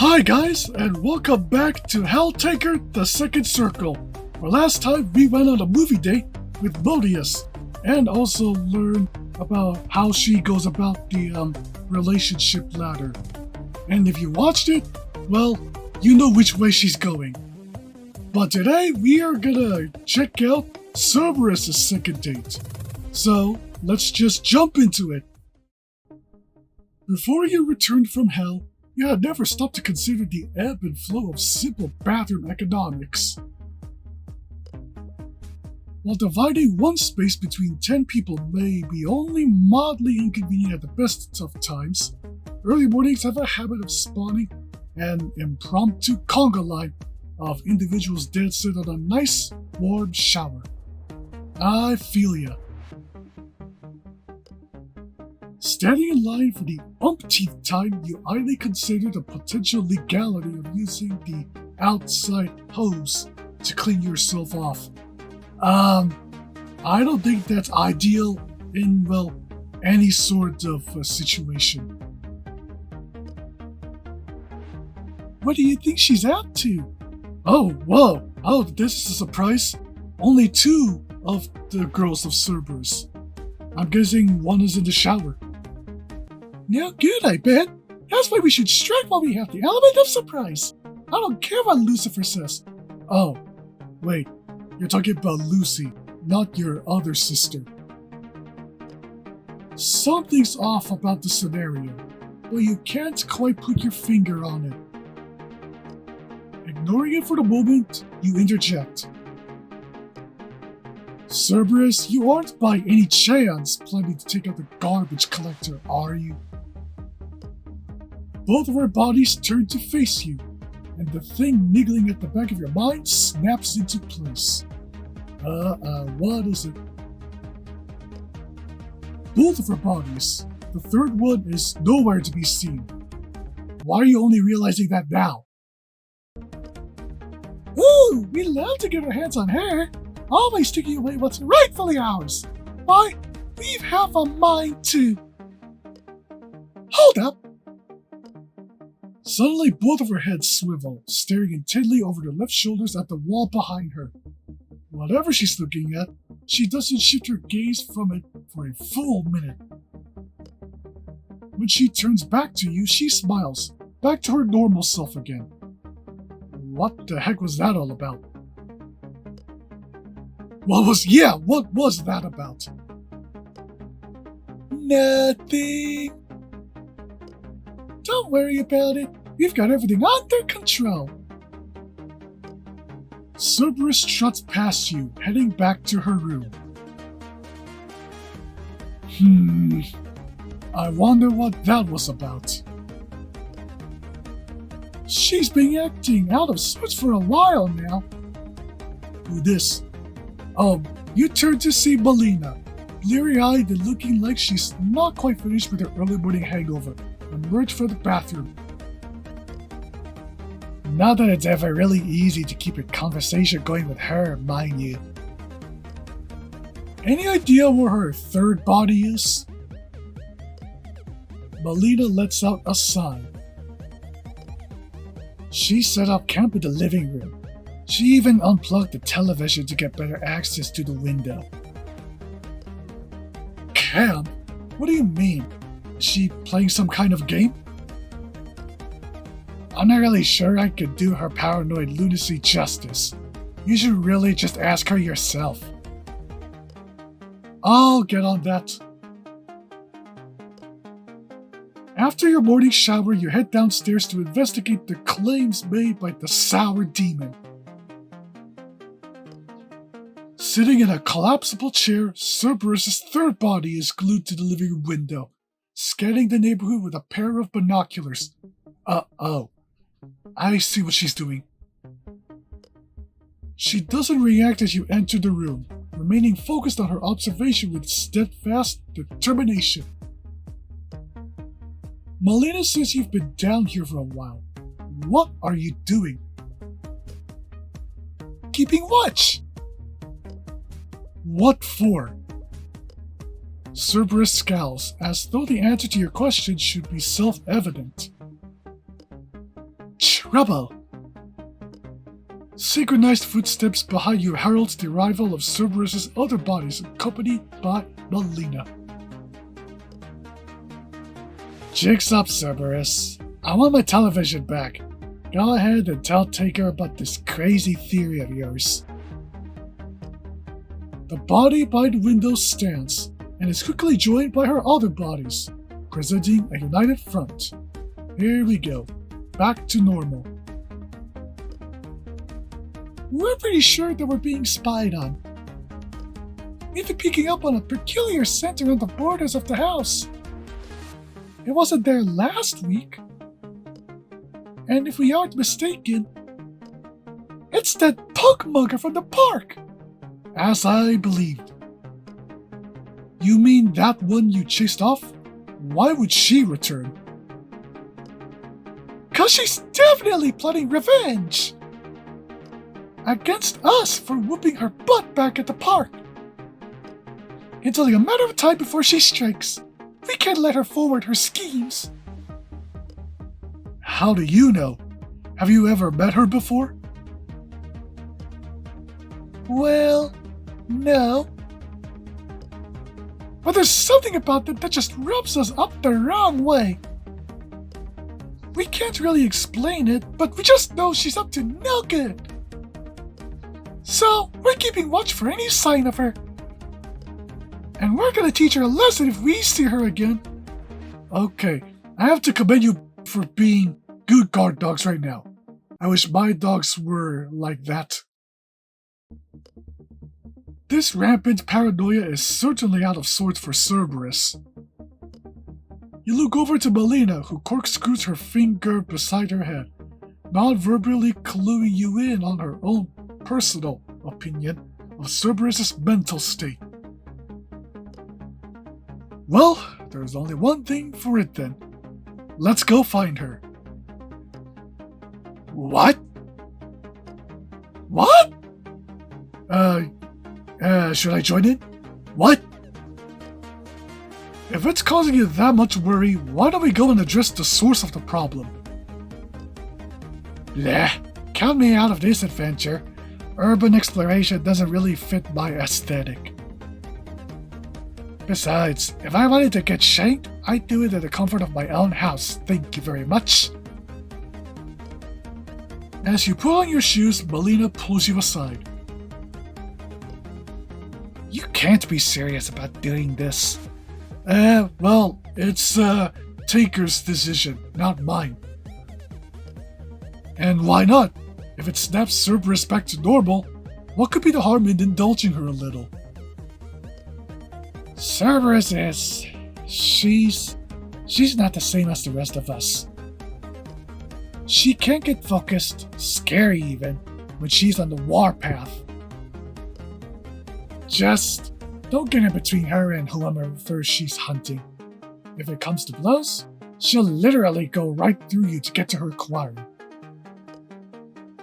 Hi guys, and welcome back to Helltaker, the Second Circle, where last time we went on a movie date with Modius, and also learned about how she goes about the relationship ladder. And if you watched it, well, you know which way she's going. But today we are gonna check out Cerberus' second date. So let's just jump into it. Before you returned from hell, you had never stopped to consider the ebb and flow of simple bathroom economics. While dividing one space between 10 people may be only mildly inconvenient at the best of times, early mornings have a habit of spawning an impromptu conga line of individuals dead set on a nice, warm shower. I feel ya. Standing in line for the umpteenth time, you idly consider the potential legality of using the outside hose to clean yourself off. I don't think that's ideal in, well, any sort of situation. What do you think she's up to? Oh, whoa! Oh, this is a surprise. Only 2 of the girls of Cerberus. I'm guessing one is in the shower. Now good, I bet. That's why we should strike while we have the element of surprise. I don't care what Lucifer says. Oh, wait. You're talking about Lucy, not your other sister. Something's off about the scenario, but you can't quite put your finger on it. Ignoring it for the moment, you interject. Cerberus, you aren't by any chance planning to take out the garbage collector, are you? Both of our bodies turn to face you, and the thing niggling at the back of your mind snaps into place. What is it? Both of our bodies. The third one is nowhere to be seen. Why are you only realizing that now? Ooh, we love to get our hands on her, always taking away what's rightfully ours. Why, we have a mind to... Hold up! Suddenly, both of her heads swivel, staring intently over their left shoulders at the wall behind her. Whatever she's looking at, she doesn't shift her gaze from it for a full minute. When she turns back to you, she smiles, back to her normal self again. What the heck was that all about? What was that about? Nothing. Don't worry about it. We've got everything under control. Cerberus struts past you, heading back to her room. I wonder what that was about. She's been acting out of sorts for a while now. Who this? Oh, you turn to see Malina, bleary-eyed and looking like she's not quite finished with her early morning hangover, emerge from the bathroom. Not that it's ever really easy to keep a conversation going with her, mind you. Any idea where her third body is? Malina lets out a sigh. She set up camp in the living room. She even unplugged the television to get better access to the window. Camp? What do you mean? Is she playing some kind of game? I'm not really sure I could do her paranoid lunacy justice. You should really just ask her yourself. I'll get on that. After your morning shower, you head downstairs to investigate the claims made by the sour demon. Sitting in a collapsible chair, Cerberus' third body is glued to the living room window, scanning the neighborhood with a pair of binoculars. Uh-oh. I see what she's doing. She doesn't react as you enter the room, remaining focused on her observation with steadfast determination. Malina says you've been down here for a while. What are you doing? Keeping watch! What for? Cerberus scowls, as though the answer to your question should be self-evident. trouble. Synchronized footsteps behind you heralds the arrival of Cerberus's other bodies, accompanied by Malina. Jig's up, Cerberus. I want my television back. Go ahead and tell Taker about this crazy theory of yours. The body by the window stands, and is quickly joined by her other bodies, presenting a united front. Here we go. Back to normal. We're pretty sure that we're being spied on. Even picking up on a peculiar scent around the borders of the house. It wasn't there last week. And if we aren't mistaken, it's that punk mugger from the park! As I believed. You mean that one you chased off? Why would she return? 'Cause she's definitely plotting revenge! Against us for whooping her butt back at the park. It's only a matter of time before she strikes. We can't let her forward her schemes. How do you know? Have you ever met her before? Well, no. But there's something about them that just rubs us up the wrong way. We can't really explain it, but we just know she's up to no good. So, we're keeping watch for any sign of her. And we're gonna teach her a lesson if we see her again. Okay, I have to commend you for being good guard dogs right now. I wish my dogs were like that. This rampant paranoia is certainly out of sorts for Cerberus. You look over to Malina, who corkscrews her finger beside her head, non-verbally cluing you in on her own personal opinion of Cerberus's mental state. Well, there's only one thing for it then. Let's go find her. What? What? Should I join in? What? If it's causing you that much worry, why don't we go and address the source of the problem? Bleh, count me out of this adventure. Urban exploration doesn't really fit my aesthetic. Besides, if I wanted to get shanked, I'd do it in the comfort of my own house, thank you very much. As you put on your shoes, Malina pulls you aside. You can't be serious about doing this. Well, it's, Taker's decision, not mine. And why not? If it snaps Cerberus back to normal, what could be the harm in indulging her a little? Cerberus is... She's not the same as the rest of us. She can't get focused, scary even, when she's on the warpath. Just don't get in between her and whoever she's hunting. If it comes to blows, she'll literally go right through you to get to her quarry.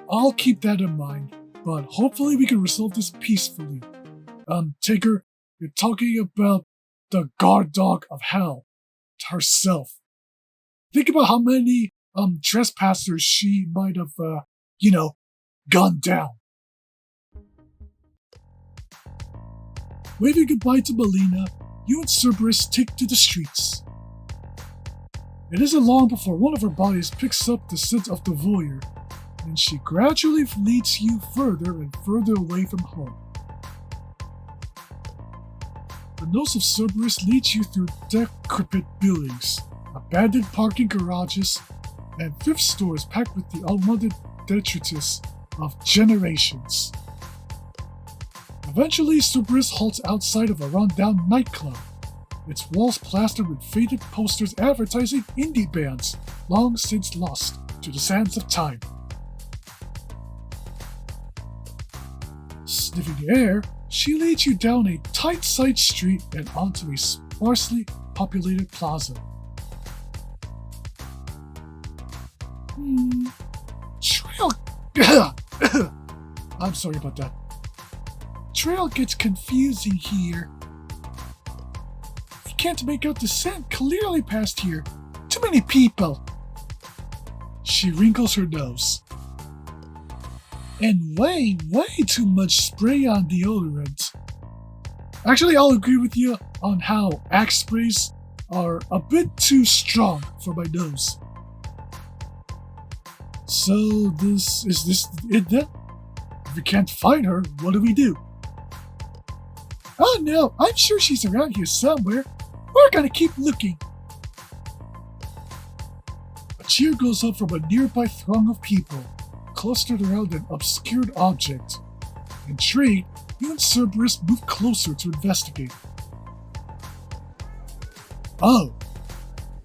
I'll keep that in mind, but hopefully we can resolve this peacefully. Taker, you're talking about the guard dog of hell herself. Think about how many trespassers she might have, gunned down. Waving goodbye to Malina, you and Cerberus take to the streets. It isn't long before one of her bodies picks up the scent of the voyeur, and she gradually leads you further and further away from home. The nose of Cerberus leads you through decrepit buildings, abandoned parking garages, and thrift stores packed with the unwanted detritus of generations. Eventually, Cerberus halts outside of a run-down nightclub, its walls plastered with faded posters advertising indie bands long since lost to the sands of time. Sniffing the air, she leads you down a tight side street and onto a sparsely populated plaza. Trail... I'm sorry about that. Trail gets confusing here. We can't make out the scent clearly past here. Too many people. She wrinkles her nose. And way too much spray on deodorant. Actually, I'll agree with you on how Axe sprays are a bit too strong for my nose. So is this it then? If we can't find her, what do we do? Oh no, I'm sure she's around here somewhere. We're gonna keep looking. A cheer goes up from a nearby throng of people, clustered around an obscured object. Intrigued, you and Cerberus move closer to investigate. Oh,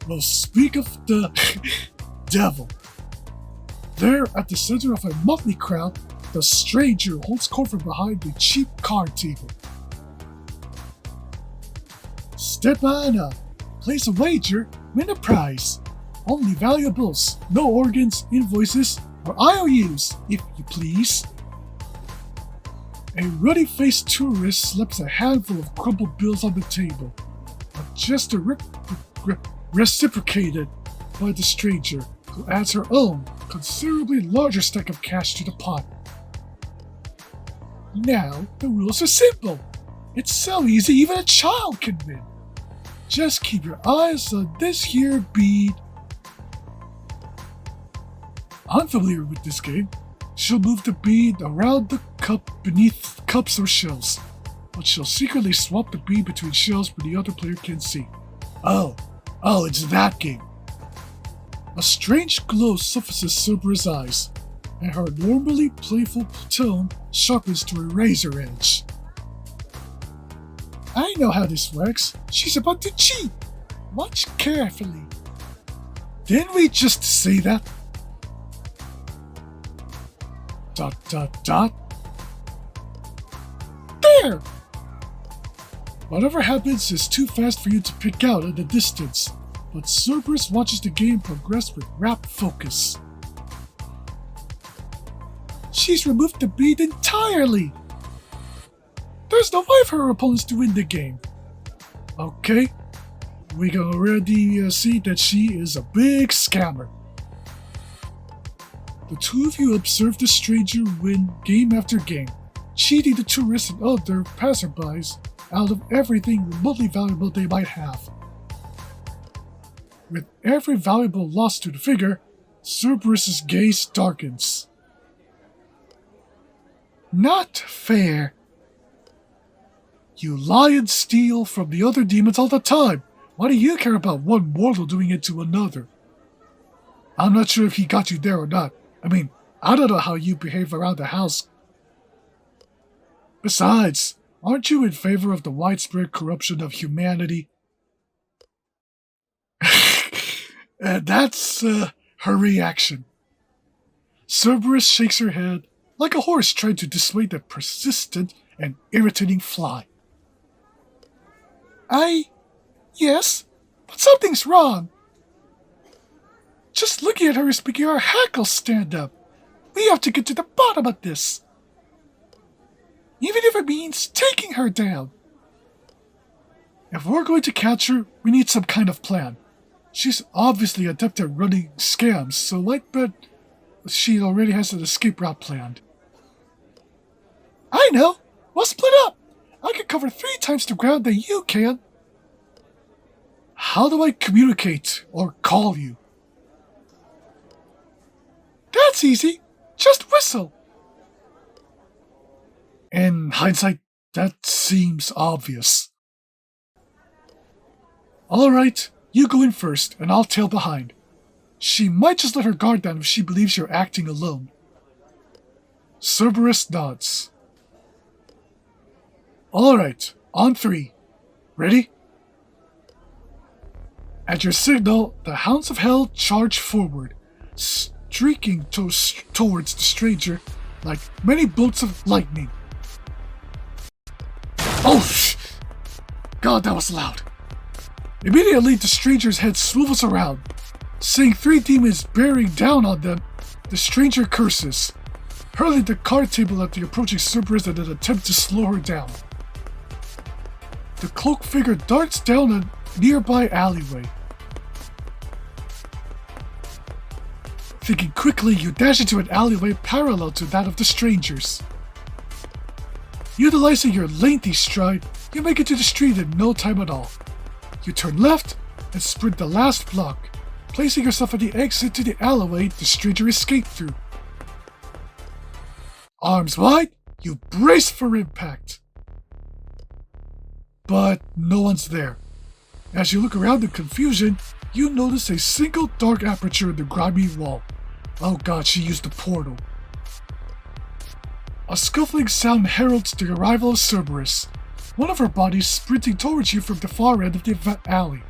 well, speak of the devil. There, at the center of a motley crowd, the stranger holds court from behind the cheap card table. Step on up, place a wager, win a prize. Only valuables, no organs, invoices, or IOUs, if you please. A ruddy-faced tourist slips a handful of crumpled bills on the table, a gesture reciprocated by the stranger, who adds her own, considerably larger stack of cash to the pot. Now, the rules are simple. It's so easy even a child can win. Just keep your eyes on this here bead. Unfamiliar with this game, she'll move the bead around the cup beneath cups or shells, but she'll secretly swap the bead between shells where the other player can see. Oh, it's that game. A strange glow surfaces Cerberus' eyes, and her normally playful tone sharpens to a razor edge. I know how this works. She's about to cheat. Watch carefully. Didn't we just say that? ... There! Whatever happens is too fast for you to pick out at a distance, but Cerberus watches the game progress with rapt focus. She's removed the bead entirely! There's no way for her opponents to win the game. Okay, we can already see that she is a big scammer. The two of you observe the stranger win game after game, cheating the tourists and other passerbys out of everything remotely valuable they might have. With every valuable lost to the figure, Cerberus' gaze darkens. Not fair. You lie and steal from the other demons all the time. Why do you care about one mortal doing it to another? I'm not sure if he got you there or not. I mean, I don't know how you behave around the house. Besides, aren't you in favor of the widespread corruption of humanity? That's her reaction. Cerberus shakes her head like a horse trying to dissuade the persistent and irritating fly. Yes, but something's wrong. Just looking at her is making our hackles stand up. We have to get to the bottom of this. Even if it means taking her down. If we're going to catch her, we need some kind of plan. She's obviously adept at running scams, so I bet she already has an escape route planned. I know! We'll split up! I can cover 3 times the ground that you can. How do I communicate or call you? That's easy. Just whistle. In hindsight, that seems obvious. Alright, you go in first, and I'll tail behind. She might just let her guard down if she believes you're acting alone. Cerberus nods. Alright, on 3. Ready? At your signal, the Hounds of Hell charge forward, streaking towards the stranger like many bolts of lightning. Oh! God, that was loud. Immediately, the stranger's head swivels around. Seeing 3 demons bearing down on them, the stranger curses, hurling the card table at the approaching Cerberus in an attempt to slow her down. The cloaked figure darts down a nearby alleyway. Thinking quickly, you dash into an alleyway parallel to that of the strangers. Utilizing your lengthy stride, you make it to the street in no time at all. You turn left and sprint the last block, placing yourself at the exit to the alleyway the stranger escaped through. Arms wide, you brace for impact. But no one's there. As you look around in confusion, you notice a single dark aperture in the grimy wall. Oh god, she used the portal. A scuffling sound heralds the arrival of Cerberus, one of her bodies sprinting towards you from the far end of the alley.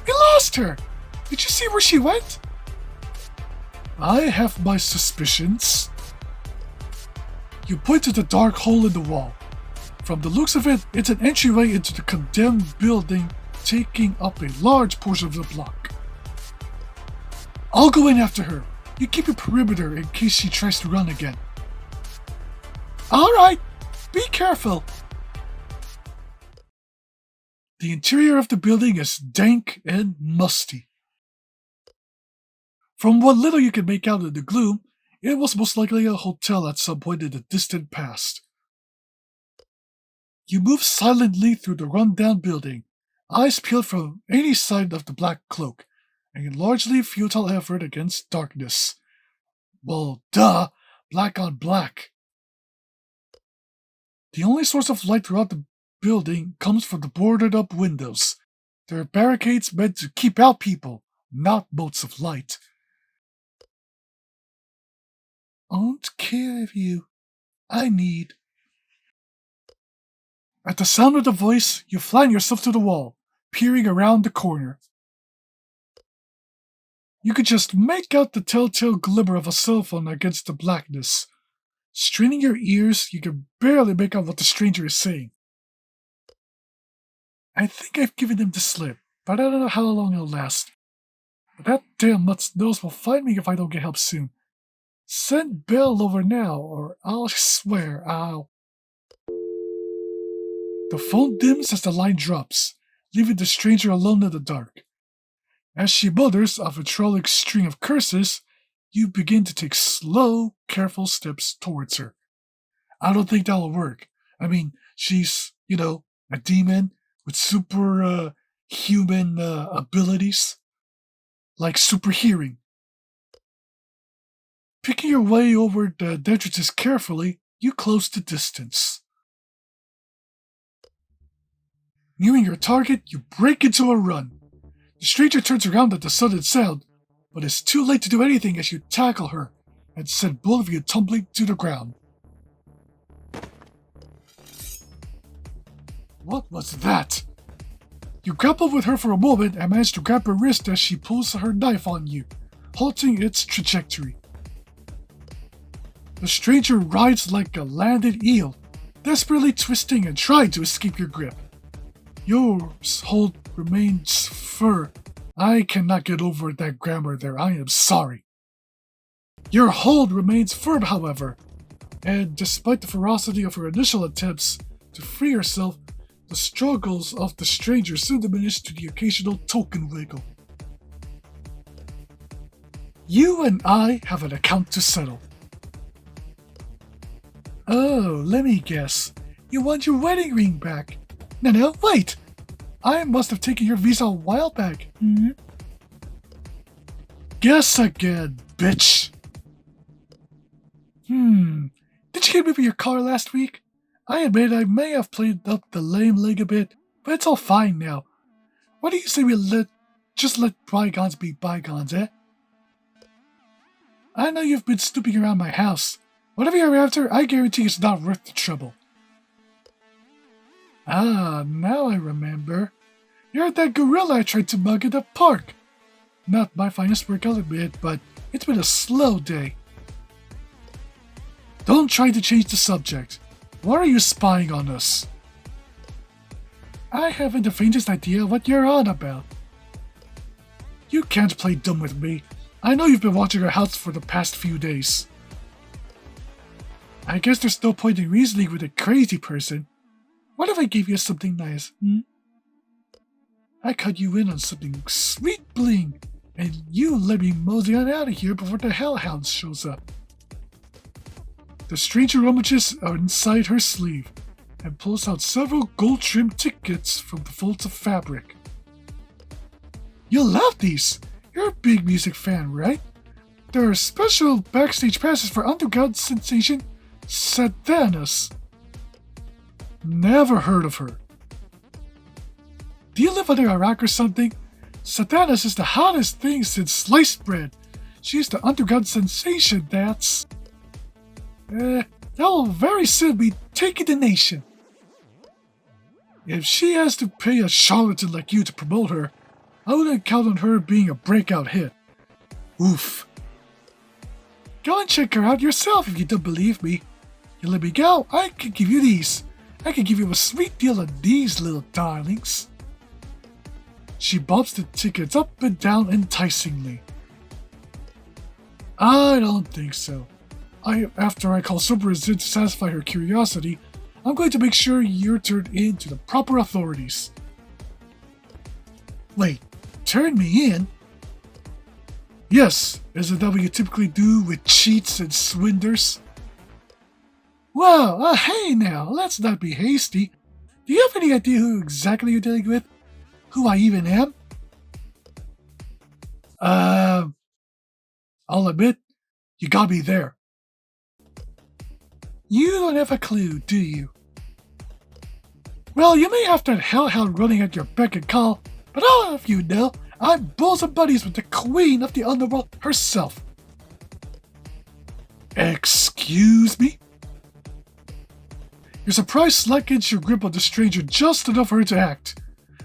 We lost her! Did you see where she went? I have my suspicions. You point to the dark hole in the wall. From the looks of it, it's an entryway into the condemned building, taking up a large portion of the block. I'll go in after her. You keep your perimeter in case she tries to run again. Alright, be careful. The interior of the building is dank and musty. From what little you can make out in the gloom, it was most likely a hotel at some point in the distant past. You move silently through the run-down building, eyes peeled from any side of the black cloak, a largely futile effort against darkness. Well, duh, black on black. The only source of light throughout the building comes from the boarded-up windows. There are barricades meant to keep out people, not bolts of light. I won't care of you. I need. At the sound of the voice, you flatten yourself to the wall, peering around the corner. You could just make out the telltale glimmer of a cell phone against the blackness. Straining your ears, you can barely make out what the stranger is saying. I think I've given him the slip, but I don't know how long it'll last. But that damn mutt's nose will find me if I don't get help soon. Send Belle over now, or I'll swear I'll... The phone dims as the line drops, leaving the stranger alone in the dark. As she mutters a vitriolic string of curses, you begin to take slow, careful steps towards her. I don't think that'll work. I mean, she's, a demon with super human abilities, like super hearing. Picking your way over the entrances carefully, you close the distance. Nearing your target, you break into a run. The stranger turns around at the sudden sound, but it's too late to do anything as you tackle her and send both of you tumbling to the ground. What was that? You grapple with her for a moment and manage to grab her wrist as she pulls her knife on you, halting its trajectory. The stranger writhes like a landed eel, desperately twisting and trying to escape your grip. Your hold remains firm. I cannot get over that grammar there, I am sorry. Your hold remains firm, however, and despite the ferocity of her initial attempts to free herself, the struggles of the stranger soon diminish to the occasional token wiggle. You and I have an account to settle. Oh, let me guess. You want your wedding ring back. No, wait! I must have taken your visa a while back. Guess again, bitch. Did you get me for your car last week? I admit I may have played up the lame leg a bit, but it's all fine now. Why do you say we just let bygones be bygones, eh? I know you've been snooping around my house. Whatever you're after, I guarantee it's not worth the trouble. Ah, now I remember. You're that gorilla I tried to mug at the park. Not my finest work, I'll admit, but it's been a slow day. Don't try to change the subject. Why are you spying on us? I haven't the faintest idea what you're on about. You can't play dumb with me. I know you've been watching our house for the past few days. I guess there's no point in reasoning with a crazy person. What if I gave you something nice, I cut you in on something sweet bling, and you let me mosey on out of here before the Hellhound shows up. The stranger rummages inside her sleeve and pulls out several gold-trimmed tickets from the folds of fabric. You'll love these. You're a big music fan, right? There are special backstage passes for underground sensation Cerberus. Never heard of her. Do you live under a rock or something? Cerberus is the hottest thing since sliced bread. She's the underground sensation that will very soon be taking the nation. If she has to pay a charlatan like you to promote her, I wouldn't count on her being a breakout hit. Oof. Go and check her out yourself if you don't believe me. You let me go, I can give you these. I can give you a sweet deal on these little darlings. She bobs the tickets up and down enticingly. I don't think so. After I call Cerberus in to satisfy her curiosity, I'm going to make sure you're turned in to the proper authorities. Wait, turn me in? Yes, isn't that what you typically do with cheats and swindlers? Well, hey now, let's not be hasty. Do you have any idea who exactly you're dealing with? Who I even am? I'll admit, you got me there. You don't have a clue, do you? Well, you may have that hellhound running at your beck and call, but I'll have you know, I'm bosom buddies with the queen of the underworld herself. Excuse me? Your surprise slackens your grip on the stranger just enough for her to act.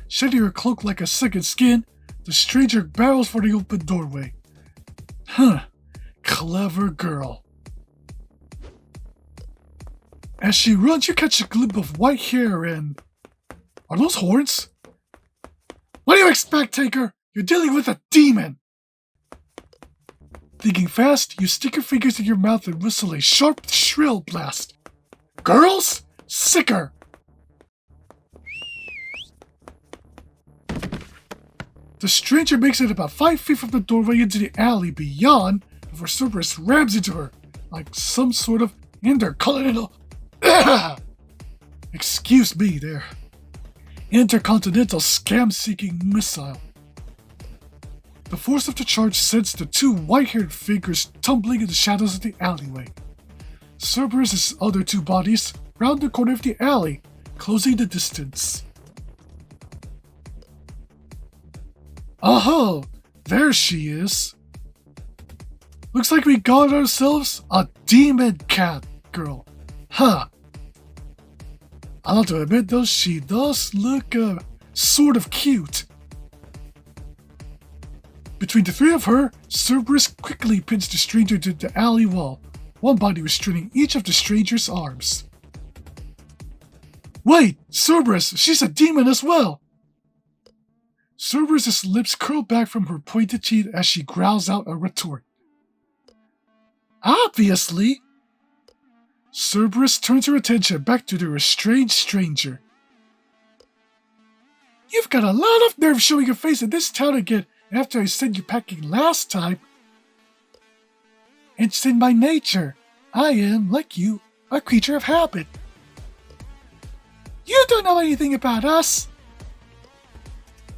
Shedding her cloak like a second skin, the stranger barrels for the open doorway. Huh, clever girl. As she runs, you catch a glimpse of white hair and... Are those horns? What do you expect, Taker? You're dealing with a demon! Thinking fast, you stick your fingers in your mouth and whistle a sharp, shrill blast. Girls? Sicker! The stranger makes it about 5 feet from the doorway into the alley beyond before Cerberus rams into her, like some sort of intercontinental... Excuse me there. Intercontinental scam-seeking missile. The force of the charge sends the two white-haired figures tumbling in the shadows of the alleyway. Cerberus' other two bodies round the corner of the alley, closing the distance. Oh, there she is. Looks like we got ourselves a demon cat girl. Huh. I'll have to admit though, she does look sort of cute. Between the three of her, Cerberus quickly pins the stranger to the alley wall, one body restraining each of the stranger's arms. Wait, Cerberus, she's a demon as well! Cerberus' lips curl back from her pointed teeth as she growls out a retort. Obviously! Cerberus turns her attention back to the restrained stranger. You've got a lot of nerve showing your face in this town again after I sent you packing last time. It's in my nature. I am, like you, a creature of habit. You don't know anything about us.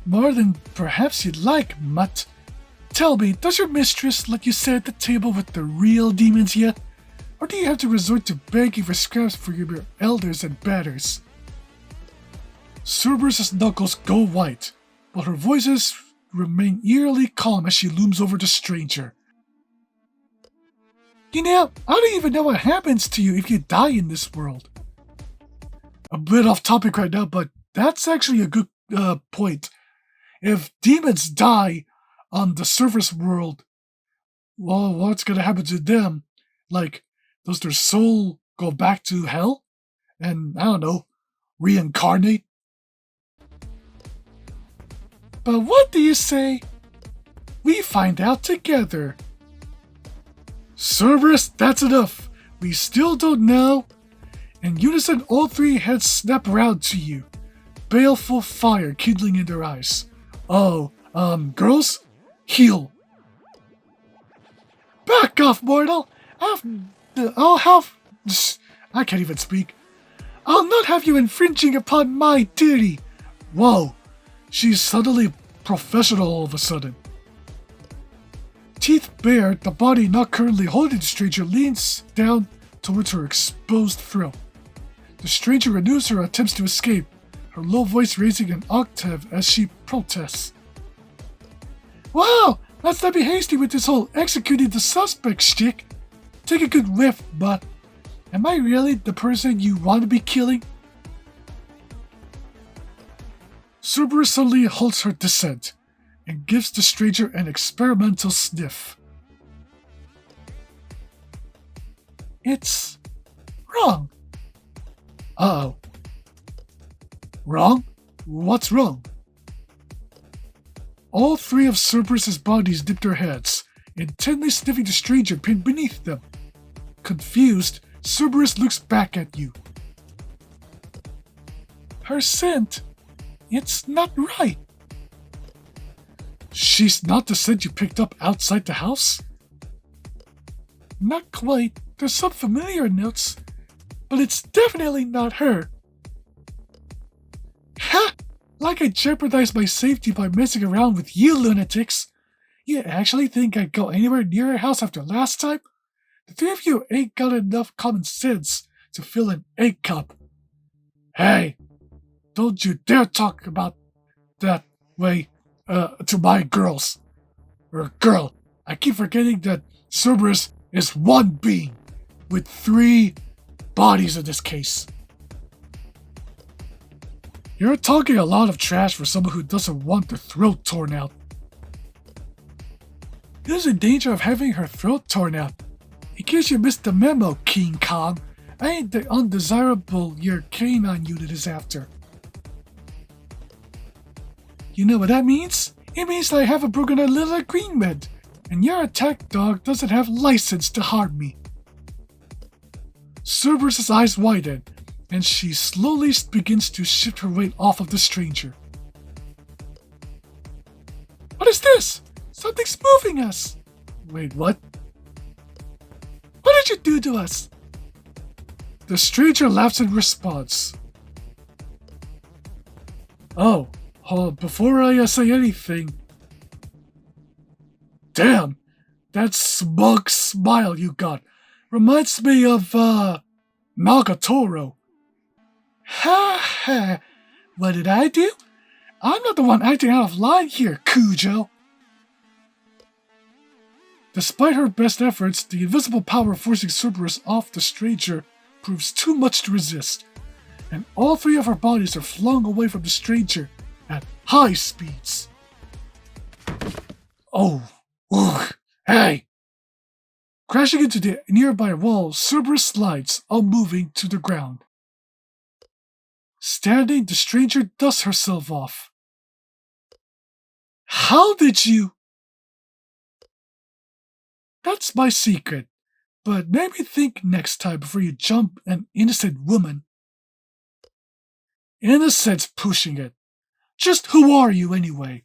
More than perhaps you'd like, mutt. Tell me, does your mistress let you sit at the table with the real demons yet? Or do you have to resort to begging for scraps for your elders and betters? Cerberus' knuckles go white, but her voices remain eerily calm as she looms over the stranger. You know, I don't even know what happens to you if you die in this world. A bit off topic right now, but that's actually a good point. If demons die on the surface world, well, what's gonna happen to them? Like, does their soul go back to hell? And, I don't know, reincarnate? But what do you say? We find out together. Cerberus, that's enough. We still don't know. In unison, all three heads snap around to you. Baleful fire kindling in their eyes. Oh, girls? Heal. Back off, mortal! I'll have... I can't even speak. I'll not have you infringing upon my duty. Whoa, she's suddenly professional all of a sudden. Teeth bared, the body not currently holding the stranger leans down towards her exposed throat. The stranger renews her attempts to escape, her low voice raising an octave as she protests. Wow, let's not be hasty with this whole executing the suspect shtick. Take a good whiff, but am I really the person you want to be killing? Cerberus suddenly halts her descent and gives the stranger an experimental sniff. It's wrong. Uh-oh. Wrong? What's wrong? All three of Cerberus's bodies dipped their heads, intently sniffing the stranger pinned beneath them. Confused, Cerberus looks back at you. Her scent, it's not right. She's not the scent you picked up outside the house? Not quite. There's some familiar notes, but it's definitely not her. Ha! Like I jeopardized my safety by messing around with you lunatics. You actually think I'd go anywhere near her house after last time? The three of you ain't got enough common sense to fill an egg cup. Hey, don't you dare talk about that way to my girls. Or girl, I keep forgetting that Cerberus is one being with three bodies in this case. You're talking a lot of trash for someone who doesn't want their throat torn out. Who's in danger of having her throat torn out? In case you missed the memo, King Kong, I ain't the undesirable your canine unit is after. You know what that means? It means that I have a broken little agreement, and your attack dog doesn't have license to harm me. Cerberus' eyes widen, and she slowly begins to shift her weight off of the stranger. What is this? Something's moving us! Wait, what? What did you do to us? The stranger laughs in response. Oh, before I say anything... Damn! That smug smile you got reminds me of, Nagatoro. Ha ha! What did I do? I'm not the one acting out of line here, Cujo! Despite her best efforts, the invisible power forcing Cerberus off the stranger proves too much to resist, and all three of her bodies are flung away from the stranger at high speeds. Oh, ugh, hey! Crashing into the nearby wall, Cerberus slides, unmoving, to the ground. Standing, the stranger dusts herself off. How did you? That's my secret, but maybe think next time before you jump an innocent woman. Innocent's pushing it. Just who are you anyway?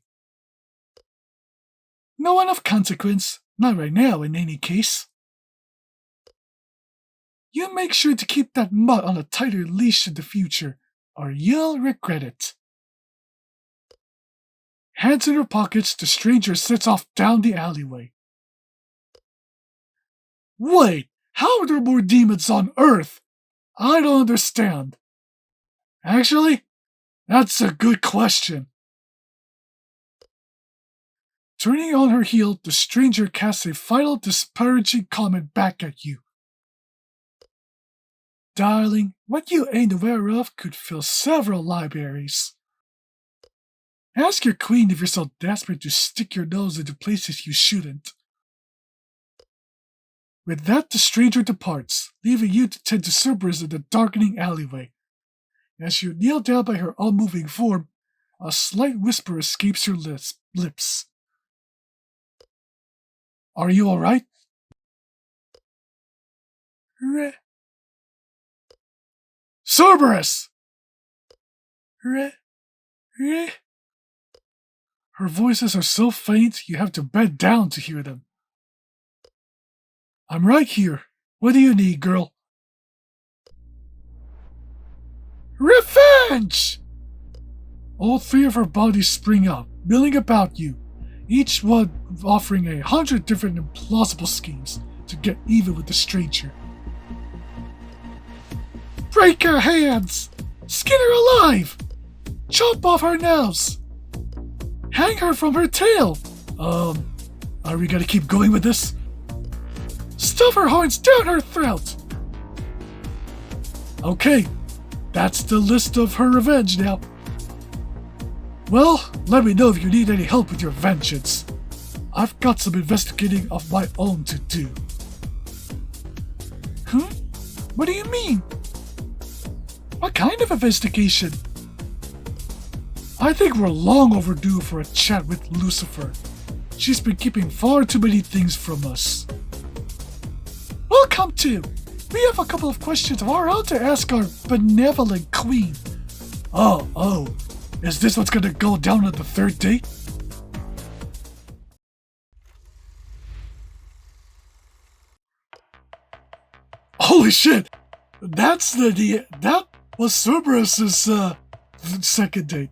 No one of consequence, not right now in any case. You make sure to keep that mutt on a tighter leash in the future, or you'll regret it. Hands in her pockets, the stranger sets off down the alleyway. Wait, how are there more demons on Earth? I don't understand. Actually, that's a good question. Turning on her heel, the stranger casts a final disparaging comment back at you. Darling, what you ain't aware of could fill several libraries. Ask your queen if you're so desperate to stick your nose into places you shouldn't. With that, the stranger departs, leaving you to tend to Cerberus in the darkening alleyway. As you kneel down by her unmoving form, a slight whisper escapes your lips. Are you alright? Cerberus! Her Her voices are so faint you have to bend down to hear them. I'm right here. What do you need, girl? Revenge! All three of her bodies spring up, milling about you, each one offering 100 different implausible schemes to get even with the stranger. Break her hands! Skin her alive! Chop off her nose! Hang her from her tail! Are we gonna keep going with this? Stuff her horns down her throat! Okay, that's the list of her revenge now. Well, let me know if you need any help with your vengeance. I've got some investigating of my own to do. What do you mean? What kind of investigation? I think we're long overdue for a chat with Lucifer. She's been keeping far too many things from us. Welcome to! We have a couple of questions of our own to ask our benevolent queen. Oh, is this what's gonna go down on the third date? Holy shit! That was Cerberus's second date.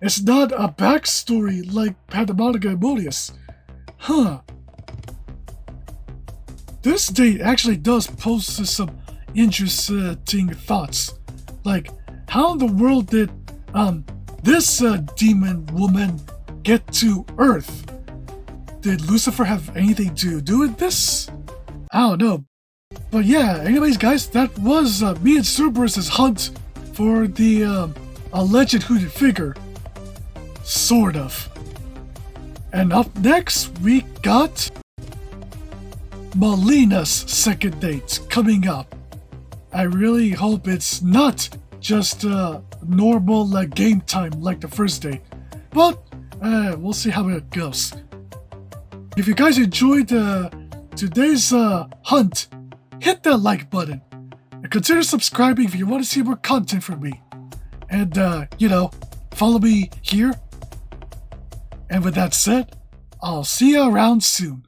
It's not a backstory like Pandemonica and Modius. Huh. This date actually does pose some interesting thoughts. Like, how in the world did this demon woman get to Earth? Did Lucifer have anything to do with this? I don't know. But yeah, anyways guys, that was me and Cerberus's hunt for the alleged hooded figure. Sort of. And up next, we got Malina's second date coming up. I really hope it's not just normal game time like the first date. But we'll see how it goes. If you guys enjoyed today's hunt, hit that like button. And consider subscribing if you want to see more content from me. And, follow me here. And with that said, I'll see you around soon.